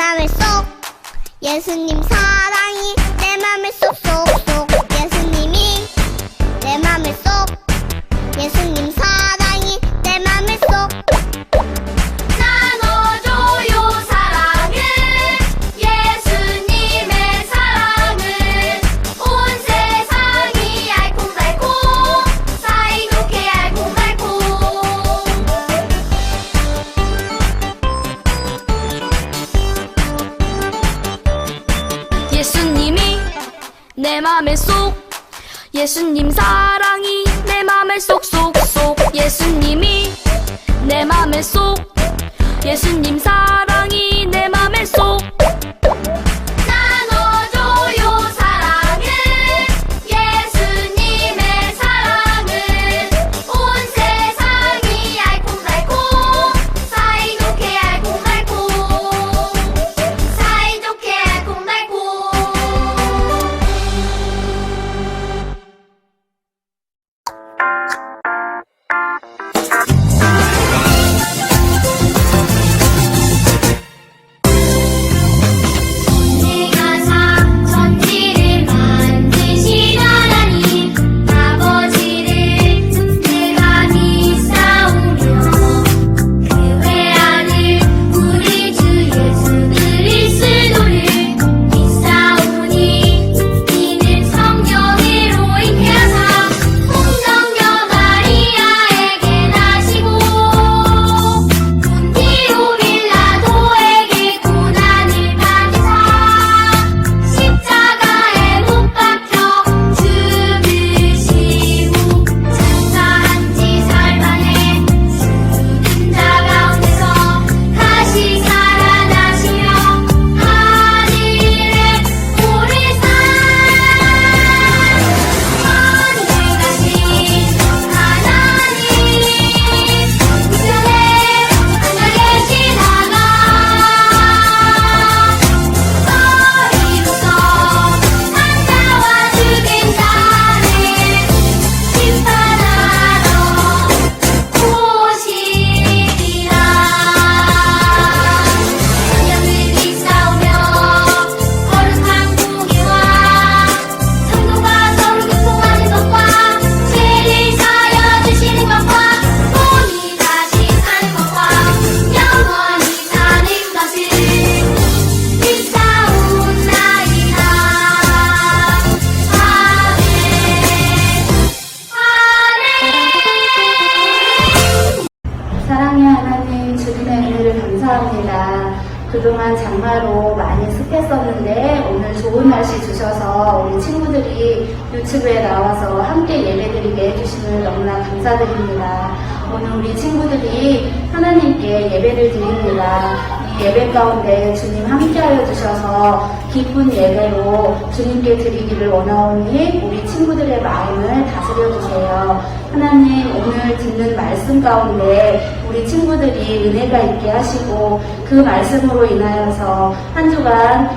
맘에 쏙 예수님 사랑이 내 맘에 쏙쏙쏙 예수님이 내 맘에 쏙 예수님 사랑이 내 맘에 쏙 나눠줘요 사랑을 예수님의 사랑을 온 세상이 알콩달콩 사이좋게 알콩달콩 예수님이 내 맘에 쏙 예수님 사랑이 내 맘에 쏙쏙쏙 예수님이 내 맘에 쏙 예수님 사랑이 내 맘에 쏙 나눠줘요 사랑을 예수님의 사랑을 온 세상이 알콩달콩 사이좋게 알콩달콩 사이좋게 알콩달콩 내가 천지를 만드신 하나님 아버지를 내가 믿사오며 그 외아들 우리 주 예수 그리스도를 믿사오니 이는 성령으로 잉태하사 동정녀 마리아에게 나시고 본디오 빌라도에게 고난을 받으사 십자가에 못 박혀 죽으시고 장사한 지 사흘만에 죽은 자 가운데서 다시 살아나시며 하늘에 오르사 하늘 가신 하나님 우편에 앉아 계시다가 머리로서 산자와 죽은 자를 심판하러 오시리라 성령을 믿사오며 거룩한 공예와 성도가 서로 교통하는 것과 죄를 사하여 주시는 것과 몸이 다시 사는 것과 영원히 사는 것을 믿사옵나이다. 아멘. 사랑의 하나님, 주님의 은혜를 감사합니다. 그동안 장마로 많이 습했었는데 오늘 좋은 날씨 주셔서 우리 친구들이 유튜브에 나와서 함께 예배드리게 해주심을 너무나 감사드립니다. 오늘 우리 친구들이 하나님께 예배를 드립니다. 이 예배 가운데 주님 함께하여 주셔서 기쁜 예배로 주님께 드리기를 원하오니 우리 친구들의 마음을 다스려 주세요. 하나님, 오늘 듣는 말씀 가운데 우리 친구들이 은혜가 있게 하시고 그 말씀으로 인하여서 한 주간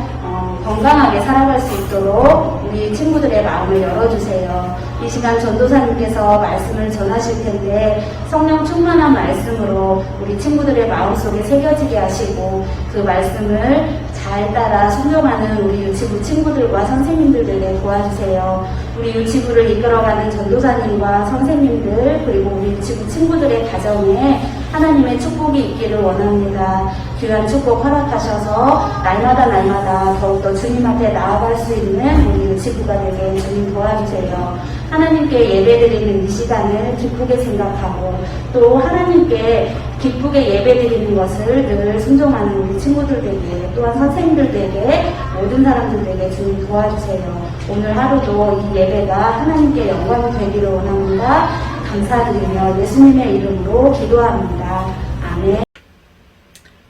건강하게 살아갈 수 있도록 우리 친구들의 마음을 열어주세요. 이 시간 전도사님께서 말씀을 전하실 텐데 성령 충만한 말씀으로 우리 친구들의 마음속에 새겨지게 하시고 그 말씀을 잘 따라 순종하는 우리 유치부 친구들과 선생님들에게 도와주세요. 우리 유치부를 이끌어가는 전도사님과 선생님들 그리고 우리 유치부 친구들의 가정에 하나님의 축복이 있기를 원합니다. 귀한 축복 허락하셔서 날마다 더욱더 주님 앞에 나아갈 수 있는 우리 유치부가 되게 주님 도와주세요. 하나님께 예배드리는 이 시간을 기쁘게 생각하고 또 하나님께 기쁘게 예배드리는 것을 늘 순종하는 우리 친구들에게 또한 선생님들에게 모든 사람들에게 주님 도와주세요. 오늘 하루도 이 예배가 하나님께 영광이 되기를 원합니다. 감사드리며 예수님의 이름으로 기도합니다. 아멘.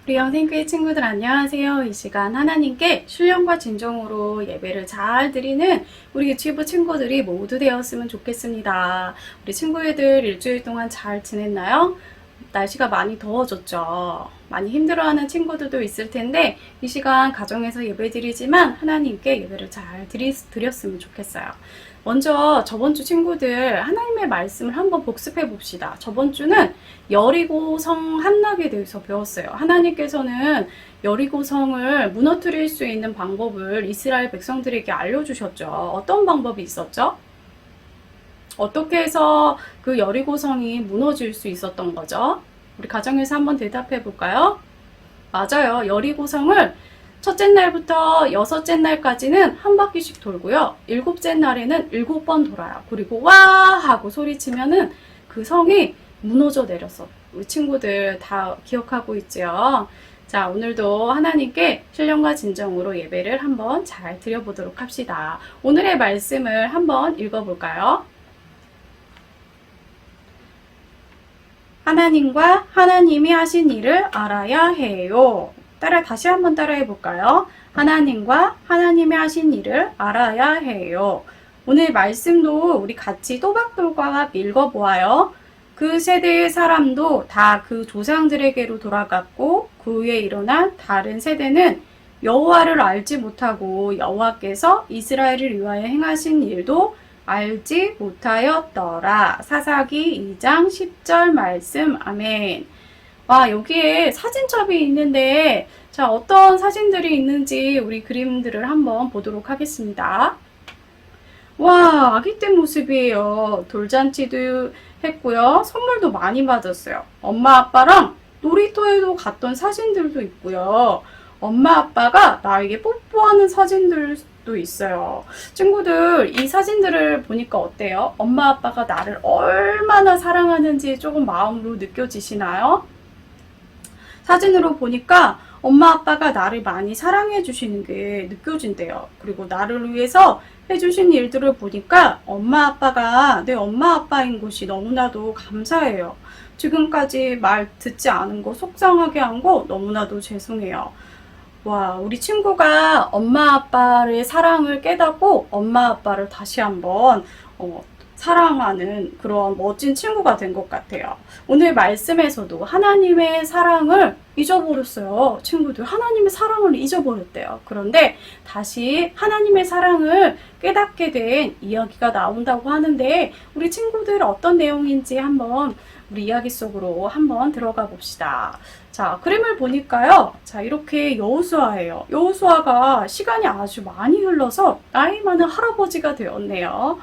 우리 영생교회 친구들 안녕하세요. 이 시간 하나님께 신령과 진정으로 예배를 잘 드리는 우리 유치부 친구들이 모두 되었으면 좋겠습니다. 우리 친구들 일주일 동안 잘 지냈나요? 날씨가 많이 더워졌죠. 많이 힘들어하는 친구들도 있을 텐데 이 시간 가정에서 예배드리지만 하나님께 예배를 잘 드렸으면 좋겠어요. 먼저 저번 주 친구들 하나님의 말씀을 한번 복습해 봅시다. 저번 주는 여리고 성 함락에 대해서 배웠어요. 하나님께서는 여리고 성을 무너뜨릴 수 있는 방법을 이스라엘 백성들에게 알려주셨죠. 어떤 방법이 있었죠? 어떻게 해서 그 여리고 성이 무너질 수 있었던 거죠? 우리 가정에서 한번 대답해 볼까요? 맞아요. 여리고 성을 첫째 날부터 여섯째 날까지는 한 바퀴씩 돌고요. 일곱째 날에는 7번 돌아요. 그리고 와 하고 소리치면은 그 성이 무너져 내렸어. 우리 친구들 다 기억하고 있죠? 자, 오늘도 하나님께 신령과 진정으로 예배를 한번 잘 드려보도록 합시다. 오늘의 말씀을 한번 읽어볼까요? 하나님과 하나님이 하신 일을 알아야 해요. 다시 한번 따라해 볼까요? 하나님과 하나님이 하신 일을 알아야 해요. 오늘 말씀도 우리 같이 또박또박 읽어보아요. 그 세대의 사람도 다 그 조상들에게로 돌아갔고 그 후에 일어난 다른 세대는 여호와를 알지 못하고 여호와께서 이스라엘을 위하여 행하신 일도 알지 못하였더라. 사사기 2장 10절 말씀. 아멘. 와, 여기에 사진첩이 있는데 자, 어떤 사진들이 있는지 우리 그림들을 한번 보도록 하겠습니다. 와, 아기 때 모습이에요. 돌잔치도 했고요. 선물도 많이 받았어요. 엄마 아빠랑 놀이터에도 갔던 사진들도 있고요. 엄마 아빠가 나에게 뽀뽀하는 사진들도 있어요. 친구들, 이 사진들을 보니까 어때요? 엄마 아빠가 나를 얼마나 사랑하는지 조금 마음으로 느껴지시나요? 사진으로 보니까 엄마 아빠가 나를 많이 사랑해 주시는 게 느껴진대요. 그리고 나를 위해서 해주신 일들을 보니까 엄마 아빠가 내 엄마 아빠인 것이 너무나도 감사해요. 지금까지 말 듣지 않은 거 속상하게 한 거 너무나도 죄송해요. 와, 우리 친구가 엄마 아빠의 사랑을 깨닫고 엄마 아빠를 다시 한번 사랑하는 그런 멋진 친구가 된 것 같아요. 오늘 말씀에서도 하나님의 사랑을 잊어버렸어요. 친구들, 하나님의 사랑을 잊어버렸대요. 그런데 다시 하나님의 사랑을 깨닫게 된 이야기가 나온다고 하는데 우리 친구들 어떤 내용인지 한번 우리 이야기 속으로 한번 들어가 봅시다. 자, 그림을 보니까요. 자, 이렇게 여호수아예요. 여호수아가 시간이 아주 많이 흘러서 나이 많은 할아버지가 되었네요.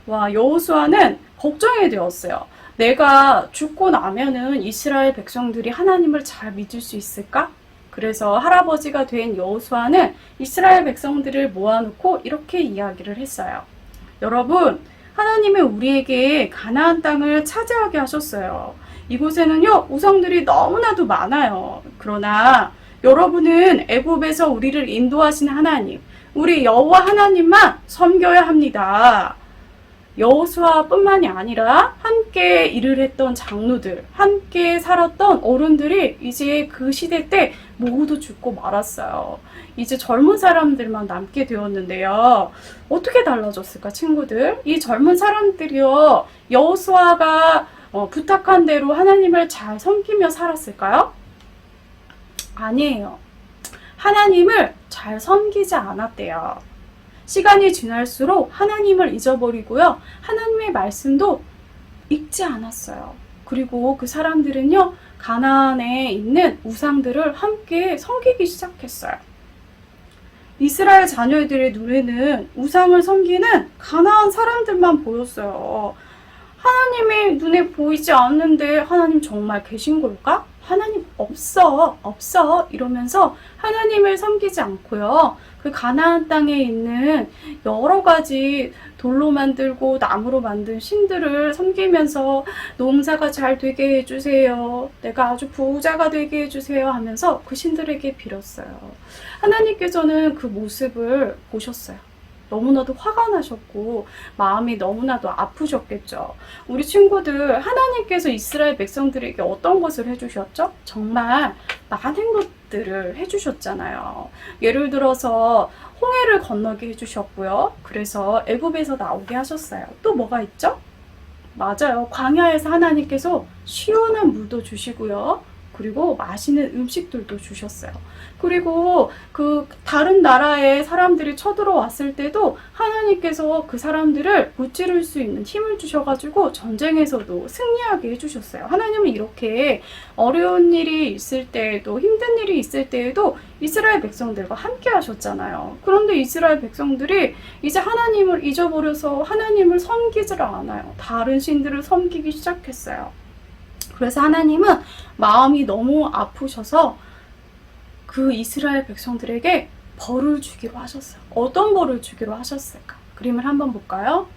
와, 여호수아는 걱정이 되었어요. 내가 죽고 나면은 이스라엘 백성들이 하나님을 잘 믿을 수 있을까? 그래서 할아버지가 된 여호수아는 이스라엘 백성들을 모아놓고 이렇게 이야기를 했어요. 여러분, 하나님은 우리에게 가나안 땅을 차지하게 하셨어요. 이곳에는요, 우상들이 너무나도 많아요. 그러나 여러분은 애굽에서 우리를 인도하신 하나님, 우리 여호와 하나님만 섬겨야 합니다. 여호수아뿐만이 아니라 함께 일을 했던 장로들, 함께 살았던 어른들이 이제 그 시대 때 모두 죽고 말았어요. 이제 젊은 사람들만 남게 되었는데요. 어떻게 달라졌을까, 친구들? 이 젊은 사람들이요, 여호수아가 부탁한 대로 하나님을 잘 섬기며 살았을까요? 아니에요. 하나님을 잘 섬기지 않았대요. 시간이 지날수록 하나님을 잊어버리고요. 하나님의 말씀도 읽지 않았어요. 그리고 그 사람들은요, 가나안에 있는 우상들을 함께 섬기기 시작했어요. 이스라엘 자녀들의 눈에는 우상을 섬기는 가나안 사람들만 보였어요. 하나님이 눈에 보이지 않는데 하나님 정말 계신 걸까? 하나님 없어 이러면서 하나님을 섬기지 않고요. 그 가나안 땅에 있는 여러 가지 돌로 만들고 나무로 만든 신들을 섬기면서 농사가 잘 되게 해주세요. 내가 아주 부자가 되게 해주세요 하면서 그 신들에게 빌었어요. 하나님께서는 그 모습을 보셨어요. 너무나도 화가 나셨고 마음이 너무나도 아프셨겠죠. 우리 친구들, 하나님께서 이스라엘 백성들에게 어떤 것을 해주셨죠? 정말 많은 것들을 해주셨잖아요. 예를 들어서 홍해를 건너게 해주셨고요. 그래서 애굽에서 나오게 하셨어요. 또 뭐가 있죠? 맞아요. 광야에서 하나님께서 시원한 물도 주시고요. 그리고 맛있는 음식들도 주셨어요. 그리고 그 다른 나라의 사람들이 쳐들어왔을 때도 하나님께서 그 사람들을 무찌를 수 있는 힘을 주셔가지고 전쟁에서도 승리하게 해주셨어요. 하나님은 이렇게 어려운 일이 있을 때에도, 힘든 일이 있을 때에도 이스라엘 백성들과 함께 하셨잖아요. 그런데 이스라엘 백성들이 이제 하나님을 잊어버려서 하나님을 섬기지를 않아요. 다른 신들을 섬기기 시작했어요. 그래서 하나님은 마음이 너무 아프셔서 그 이스라엘 백성들에게 벌을 주기로 하셨어요. 어떤 벌을 주기로 하셨을까? 그림을 한번 볼까요?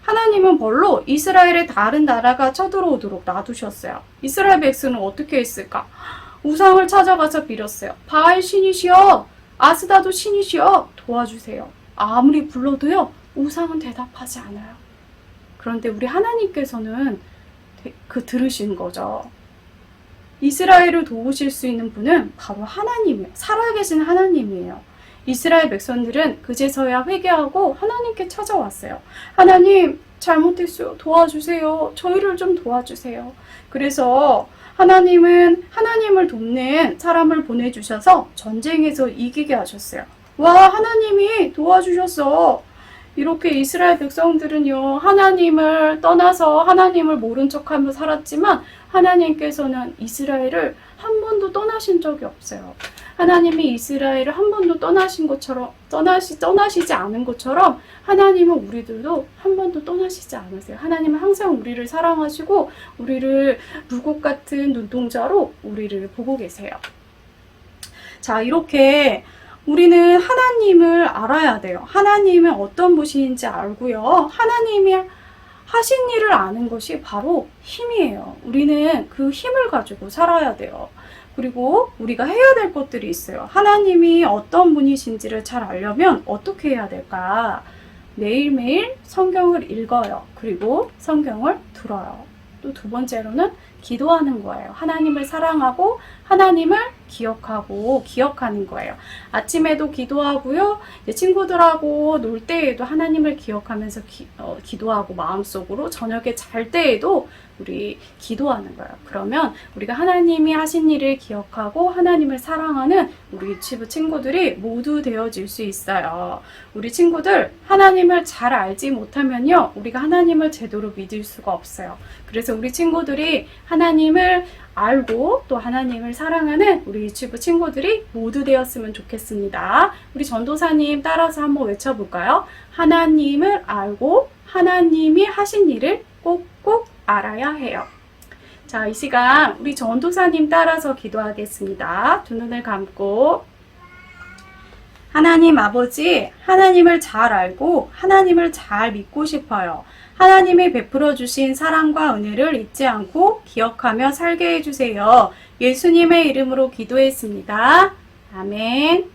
하나님은 벌로 이스라엘의 다른 나라가 쳐들어오도록 놔두셨어요. 이스라엘 백성은 어떻게 했을까? 우상을 찾아가서 빌었어요. 바알 신이시여, 아스다도 신이시여, 도와주세요. 아무리 불러도요, 우상은 대답하지 않아요. 그런데 우리 하나님께서는 들으신 거죠. 이스라엘을 도우실 수 있는 분은 바로 하나님이에요. 살아계신 하나님이에요. 이스라엘 백성들은 그제서야 회개하고 하나님께 찾아왔어요. 하나님, 잘못했어요. 도와주세요. 저희를 좀 도와주세요. 그래서 하나님은 하나님을 돕는 사람을 보내주셔서 전쟁에서 이기게 하셨어요. 와, 하나님이 도와주셨어. 이렇게 이스라엘 백성들은요, 하나님을 떠나서 하나님을 모른 척하며 살았지만 하나님께서는 이스라엘을 한 번도 떠나신 적이 없어요. 하나님이 이스라엘을 한 번도 떠나신 것처럼, 떠나시지 않은 것처럼 하나님은 우리들도 한 번도 떠나시지 않으세요. 하나님은 항상 우리를 사랑하시고 우리를 불꽃 같은 눈동자로 우리를 보고 계세요. 자, 이렇게 우리는 하나님을 알아야 돼요. 하나님은 어떤 분이신지 알고요. 하나님이 하신 일을 아는 것이 바로 힘이에요. 우리는 그 힘을 가지고 살아야 돼요. 그리고 우리가 해야 될 것들이 있어요. 하나님이 어떤 분이신지를 잘 알려면 어떻게 해야 될까? 매일매일 성경을 읽어요. 그리고 성경을 들어요. 또 두 번째로는 기도하는 거예요. 하나님을 사랑하고 하나님을 기억하는 거예요. 아침에도 기도하고요. 친구들하고 놀 때에도 하나님을 기억하면서 기도하고 마음속으로, 저녁에 잘 때에도 우리 기도하는 거예요. 그러면 우리가 하나님이 하신 일을 기억하고 하나님을 사랑하는 우리 유치부 친구들이 모두 되어질 수 있어요. 우리 친구들 하나님을 잘 알지 못하면요, 우리가 하나님을 제대로 믿을 수가 없어요. 그래서 우리 친구들이 하나님을 알고 또 하나님을 사랑하는 우리 유치부 친구들이 모두 되었으면 좋겠습니다. 우리 전도사님 따라서 한번 외쳐볼까요? 하나님을 알고 하나님이 하신 일을 꼭꼭 알아야 해요. 자, 이 시간 우리 전도사님 따라서 기도하겠습니다. 두 눈을 감고, 하나님 아버지, 하나님을 잘 알고 하나님을 잘 믿고 싶어요. 하나님이 베풀어 주신 사랑과 은혜를 잊지 않고 기억하며 살게 해주세요. 예수님의 이름으로 기도했습니다. 아멘.